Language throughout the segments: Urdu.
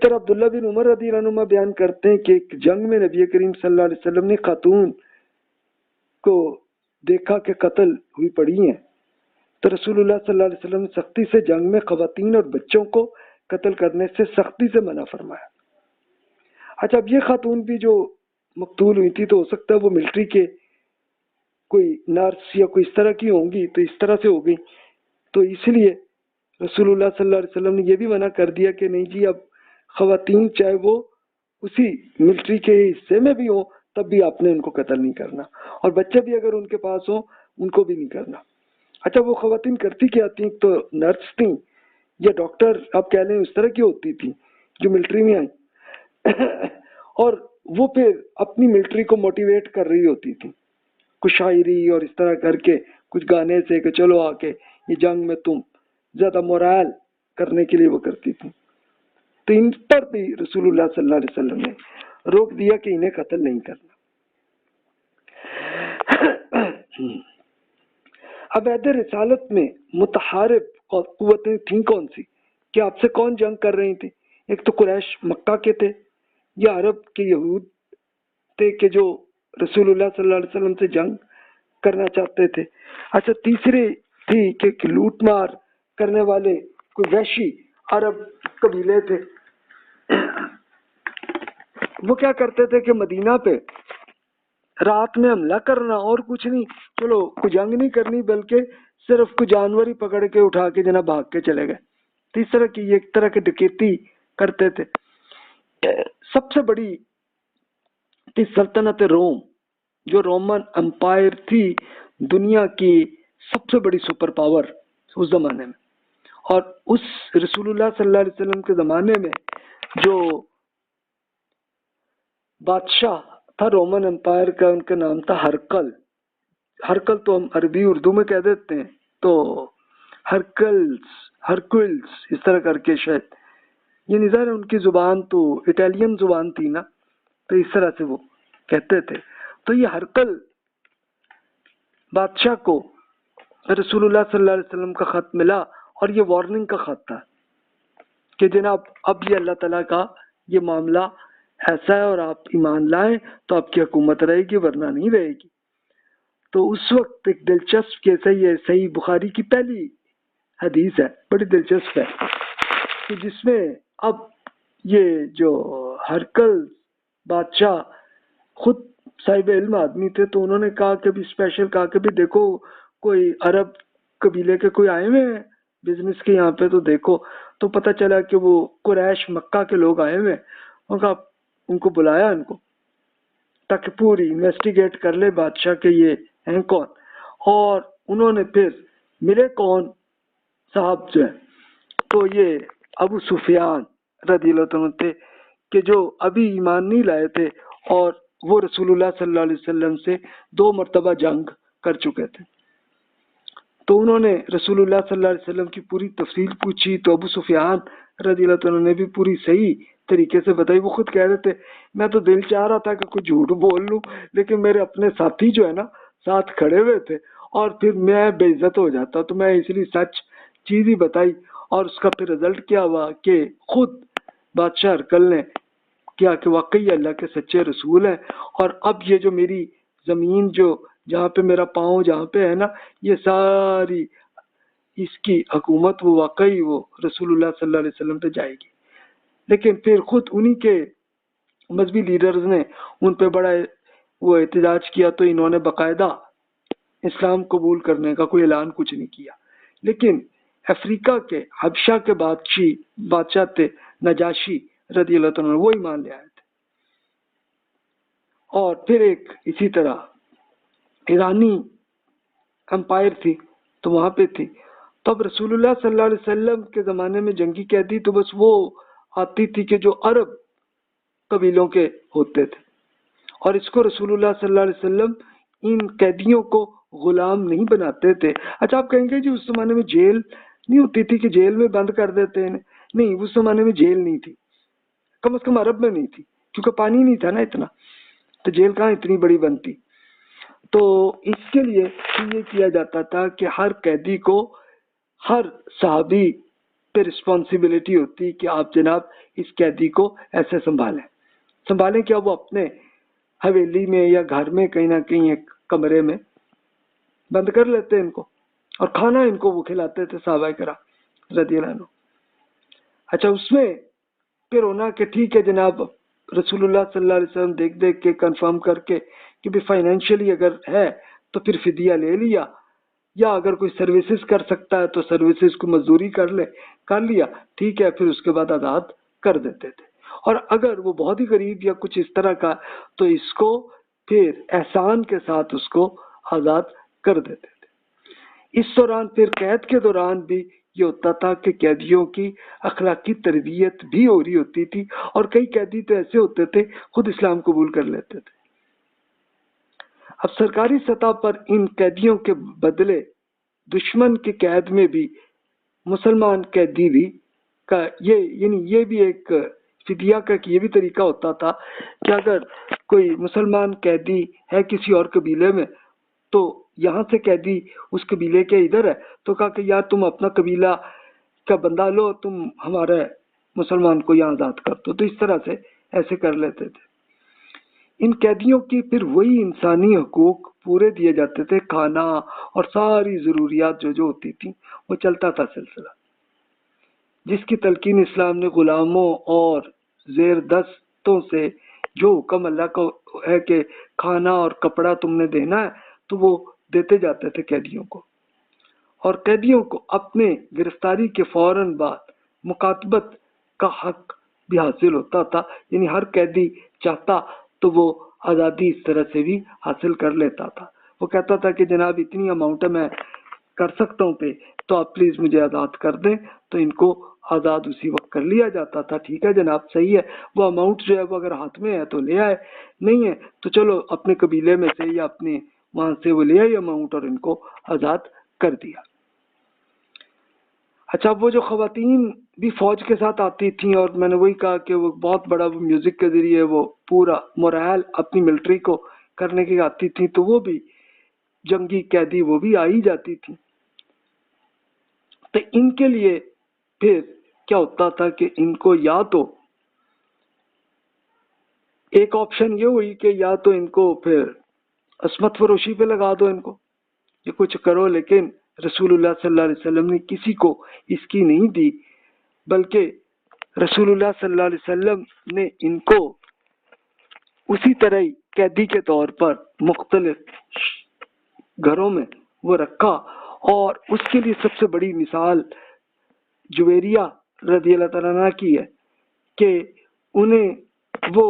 طرح عبداللہ بن عمر رضی اللہ عنہ بیان کرتے ہیں کہ ایک جنگ میں نبی کریم صلی اللہ علیہ وسلم نے خاتون کو دیکھا کہ قتل ہوئی پڑی ہیں، تو رسول اللہ صلی اللہ علیہ وسلم نے سختی سے جنگ میں خواتین اور بچوں کو قتل کرنے سے سختی سے منع فرمایا۔ اچھا، اب یہ خاتون بھی جو مقتول ہوئی تھی تو ہو سکتا ہے وہ ملٹری کے کوئی نرس یا کوئی اس طرح کی ہوں گی، تو اس طرح سے ہو گئی، تو اس لیے رسول اللہ صلی اللہ علیہ وسلم نے یہ بھی منع کر دیا کہ نہیں جی، اب خواتین چاہے وہ اسی ملٹری کے حصے میں بھی ہوں تب بھی آپ نے ان کو قتل نہیں کرنا، اور بچے بھی اگر ان کے پاس ہوں ان کو بھی نہیں کرنا۔ اچھا، وہ خواتین کرتی کیا تھیں؟ تو نرس تھیں یا ڈاکٹر آپ کہہ لیں، اس طرح کی ہوتی تھیں جو ملٹری میں آئیں اور وہ پھر اپنی ملٹری کو موٹیویٹ کر رہی ہوتی تھی، کچھ شاعری اور اس طرح کر کے، کچھ گانے سے کہ چلو آ کے یہ جنگ میں تم زیادہ مورال کرنے کے لیے وہ کرتی تھی۔ تو ان پر بھی رسول اللہ صلی اللہ علیہ وسلم نے روک دیا کہ انہیں قتل نہیں کرنا۔ اب عہد رسالت میں متحارب قوتیں تھیں کون سی؟ کہ آپ سے کون جنگ کر رہی تھی؟ ایک تو قریش مکہ کے تھے، یا عرب کے یہود تھے کہ جو رسول اللہ صلی اللہ علیہ وسلم سے جنگ کرنا چاہتے تھے۔ اچھا، تیسری تھی کہ لوٹ مار کرنے والے کوئی وحشی عرب قبیلے تھے۔ وہ کیا کرتے تھے کہ مدینہ پہ رات میں حملہ کرنا اور کچھ نہیں، چلو کوئی جنگ نہیں کرنی بلکہ صرف کوئی جانور ہی پکڑ کے اٹھا کے جناب بھاگ کے چلے گئے۔ اس طرح کی ایک طرح کی ڈکیتی کرتے تھے۔ سب سے بڑی تھی سلطنت روم، جو رومن امپائر تھی دنیا کی سب سے بڑی سپر پاور اس زمانے میں، اور اس رسول اللہ صلی اللہ علیہ وسلم کے زمانے میں جو بادشاہ تھا رومن امپائر کا، ان کا نام تھا ہرکل۔ ہرکل تو ہم عربی اردو میں کہہ دیتے ہیں، تو ہرکلز اس طرح کر کے شاید یہ نظر ہے، ان کی زبان تو اٹالین زبان تھی نا، تو اس طرح سے وہ کہتے تھے۔ تو یہ ہرکل بادشاہ کو رسول اللہ صلی اللہ علیہ وسلم کا خط ملا، اور یہ وارننگ کا خط تھا کہ جناب اب یہ اللہ تعالیٰ کا یہ معاملہ ایسا ہے، اور آپ ایمان لائیں تو آپ کی حکومت رہے گی ورنہ نہیں رہے گی۔ تو اس وقت ایک دلچسپ کیسا یہ صحیح بخاری کی پہلی حدیث ہے، بڑی دلچسپ ہے، کہ جس میں اب یہ جو ہرکل بادشاہ خود صاحب علم آدمی تھے، تو انہوں نے کہا کہ بھی اسپیشل کہا کہ بھی دیکھو کوئی عرب قبیلے کے کوئی آئے ہوئے ہیں بزنس کے یہاں پہ، تو دیکھو، تو پتہ چلا کہ وہ قریش مکہ کے لوگ آئے ہوئے ہیں۔ انہوں نے کہا ان کو بلایا، ان کو تاکہ پوری انویسٹیگیٹ کر لے بادشاہ کے یہ ہیں کون، اور انہوں نے پھر ملے کون صاحب جو ہے، تو یہ ابو سفیان رضی اللہ عنہ تھے، کہ جو ابھی ایمان نہیں لائے تھے، اور وہ رسول اللہ صلی اللہ علیہ وسلم سے 2 مرتبہ جنگ کر چکے تھے۔ تو انہوں نے رسول اللہ صلی اللہ علیہ وسلم کی پوری تفصیل پوچھی، تو ابو سفیان رضی اللہ عنہ نے بھی پوری صحیح طریقے سے بتائی۔ وہ خود کہہ رہے تھے میں تو دل چاہ رہا تھا کہ کوئی جھوٹ بول لوں، لیکن میرے اپنے ساتھی جو ہے نا ساتھ کھڑے ہوئے تھے، اور پھر میں بے عزت ہو جاتا، تو میں اس لیے سچ چیز ہی بتائی، اور اس کا پھر رزلٹ کیا ہوا کہ خود بادشاہ ہرکل نے کیا کہ واقعی اللہ کے سچے رسول ہیں، اور اب یہ جو میری زمین جو جہاں پہ میرا پاؤں جہاں پہ ہے نا، یہ ساری اس کی حکومت وہ واقعی وہ رسول اللہ صلی اللہ علیہ وسلم پہ جائے گی۔ لیکن پھر خود انہی کے مذہبی لیڈرز نے ان پہ بڑا وہ احتجاج کیا، تو انہوں نے باقاعدہ اسلام قبول کرنے کا کوئی اعلان کچھ نہیں کیا۔ لیکن افریقہ کے حبشہ کے بادشاہ تھے نجاشی رضی اللہ عنہ، وہ ایمان لے آئے تھے۔ اور پھر ایک اسی طرح ایرانی امپائر تھی، تو وہاں پہ تھی۔ تو اب رسول اللہ صلی اللہ علیہ وسلم کے زمانے میں جنگی قیدی تو بس وہ آتی تھی کہ جو عرب قبیلوں کے ہوتے تھے، اور اس کو رسول اللہ صلی اللہ علیہ وسلم ان قیدیوں کو غلام نہیں بناتے تھے۔ اچھا، آپ کہیں گے جی اس زمانے میں جیل نہیں ہوتی تھی کہ جیل میں بند کر دیتے ہیں؟ نہیں، اس زمانے میں جیل نہیں تھی، کم از کم عرب میں نہیں تھی، کیونکہ پانی نہیں تھا نا اتنا، تو جیل کہاں اتنی بڑی بنتی۔ تو اس کے لیے یہ کیا جاتا تھا کہ ہر قیدی کو ہر صحابی پہ رسپانسبلٹی ہوتی کہ آپ جناب اس قیدی کو ایسے سنبھالیں کیا وہ اپنے حویلی میں یا گھر میں کہیں نہ کہیں ایک کمرے میں بند کر لیتے ان کو، اور کھانا ان کو وہ کھلاتے تھے صحابہ کرام رضی اللہ عنہ۔ اچھا، اس میں پھر ہونا کہ ٹھیک ہے جناب، رسول اللہ صلی اللہ علیہ وسلم دیکھ کے کنفرم کر کے کہ بھی فائنینشلی اگر ہے تو پھر فدیہ لے لیا، یا اگر کوئی سروسز کر سکتا ہے تو سروسز کو مزدوری کر لیا، ٹھیک ہے، پھر اس کے بعد آزاد کر دیتے تھے۔ اور اگر وہ بہت ہی غریب یا کچھ اس طرح کا تو اس کو پھر احسان کے ساتھ اس کو آزاد کر دیتے تھے۔ اس دوران پھر قید کے دوران بھی یہ ہوتا تھا کہ قیدیوں کی اخلاقی تربیت بھی ہو رہی ہوتی تھی، اور کئی قیدی تو ایسے ہوتے تھے خود اسلام قبول کر لیتے تھے۔ اب سرکاری سطح پر ان قیدیوں کے بدلے دشمن کی قید میں بھی مسلمان قیدی بھی کا یہ بھی ایک فدیہ کا یہ بھی طریقہ ہوتا تھا کہ اگر کوئی مسلمان قیدی ہے کسی اور قبیلے میں، تو یہاں سے قیدی اس قبیلے کے ادھر ہے تو کہا کہ یار تم اپنا قبیلہ کا بندہ لو، تم ہمارے مسلمان کو یہاں آزاد کر دو، تو اس طرح سے ایسے کر لیتے تھے۔ ان قیدیوں کی پھر وہی انسانی حقوق پورے دیے جاتے تھے، کھانا اور ساری ضروریات جو ہوتی تھیں وہ چلتا تھا سلسلہ، جس کی تلقین اسلام نے غلاموں اور زیر دستوں سے جو حکم اللہ کا ہے کہ کھانا اور کپڑا تم نے دینا ہے تو وہ دیتے جاتے تھے قیدیوں کو، اور قیدیوں کو اپنے گرفتاری کے فوراً بعد مکاتبت کا حق بھی حاصل ہوتا تھا، یعنی ہر قیدی چاہتا تو وہ آزادی اس طرح سے بھی حاصل کر لیتا تھا۔ وہ کہتا تھا کہ جناب اتنی اماؤنٹ میں کر سکتا ہوں پہ، تو آپ پلیز مجھے آزاد کر دیں، تو ان کو آزاد اسی وقت کر لیا جاتا تھا۔ ٹھیک ہے جناب، صحیح ہے، وہ اماؤنٹ جو ہے وہ اگر ہاتھ میں ہے تو لے آئے، نہیں ہے تو چلو اپنے قبیلے میں سے یا اپنے وہاں سے وہ لے آئے اماؤنٹ اور ان کو آزاد کر دیا۔ اچھا، وہ جو خواتین بھی فوج کے ساتھ آتی تھیں، اور میں نے وہی کہا کہ وہ بہت بڑا وہ میوزک کے ذریعے وہ پورا مورال اپنی ملٹری کو کرنے کی آتی تھیں، تو وہ بھی جنگی قیدی وہ بھی آئی جاتی تھیں۔ تو ان کے لیے پھر کیا ہوتا تھا کہ ان کو یا تو ایک آپشن یہ ہوئی کہ یا تو ان کو پھر عصمت فروشی پہ لگا دو، ان کو یہ کچھ کرو، لیکن رسول اللہ صلی اللہ علیہ وسلم نے کسی کو اس کی نہیں دی، بلکہ رسول اللہ صلی اللہ علیہ وسلم نے ان کو اسی طرح ہی قیدی کے طور پر مختلف گھروں میں وہ رکھا، اور اس کے لیے سب سے بڑی مثال جویریہ رضی اللہ تعالیٰ عنہ کی ہے کہ انہیں وہ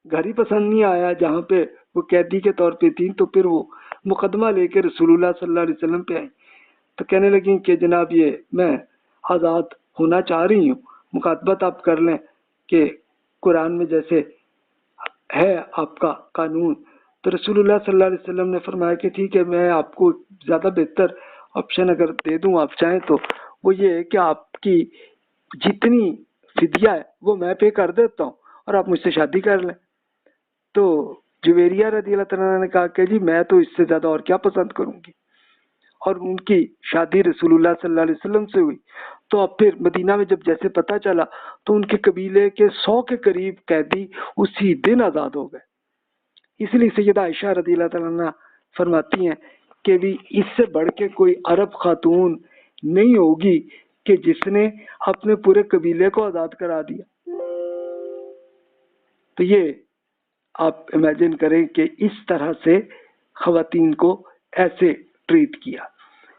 گھر ہی پسند نہیں آیا جہاں پہ وہ قیدی کے طور پہ تھیں، تو پھر وہ مقدمہ لے کے رسول اللہ صلی اللہ علیہ وسلم پہ آئیں، تو کہنے لگیں کہ جناب یہ میں آزاد ہونا چاہ رہی ہوں، مکاتبت آپ کر لیں کہ قرآن میں جیسے ہے آپ کا قانون۔ تو رسول اللہ صلی اللہ علیہ وسلم نے فرمایا کہ ٹھیک ہے، میں آپ کو زیادہ بہتر آپشن اگر دے دوں آپ چاہیں تو، وہ یہ ہے کہ آپ کی جتنی فدیہ ہے وہ میں پے کر دیتا ہوں اور آپ مجھ سے شادی کر لیں۔ تو جویریہ رضی اللہ تعالیٰ نے کہا کہ جی میں تو اس سے زیادہ اور کیا پسند کروں گی، اور ان کی شادی رسول اللہ صلی اللہ علیہ وسلم سے ہوئی۔ تو اب پھر مدینہ میں جب جیسے پتہ چلا تو ان کے قبیلے کے 100 کے قریب قیدی اسی دن آزاد ہو گئے۔ اس لیے سیدہ عائشہ رضی اللہ تعالیٰ عنہ فرماتی ہیں کہ بھی اس سے بڑھ کے کوئی عرب خاتون نہیں ہوگی کہ جس نے اپنے پورے قبیلے کو آزاد کرا دیا۔ تو یہ آپ امیجن کریں کہ اس طرح سے خواتین کو ایسے ٹریٹ کیا۔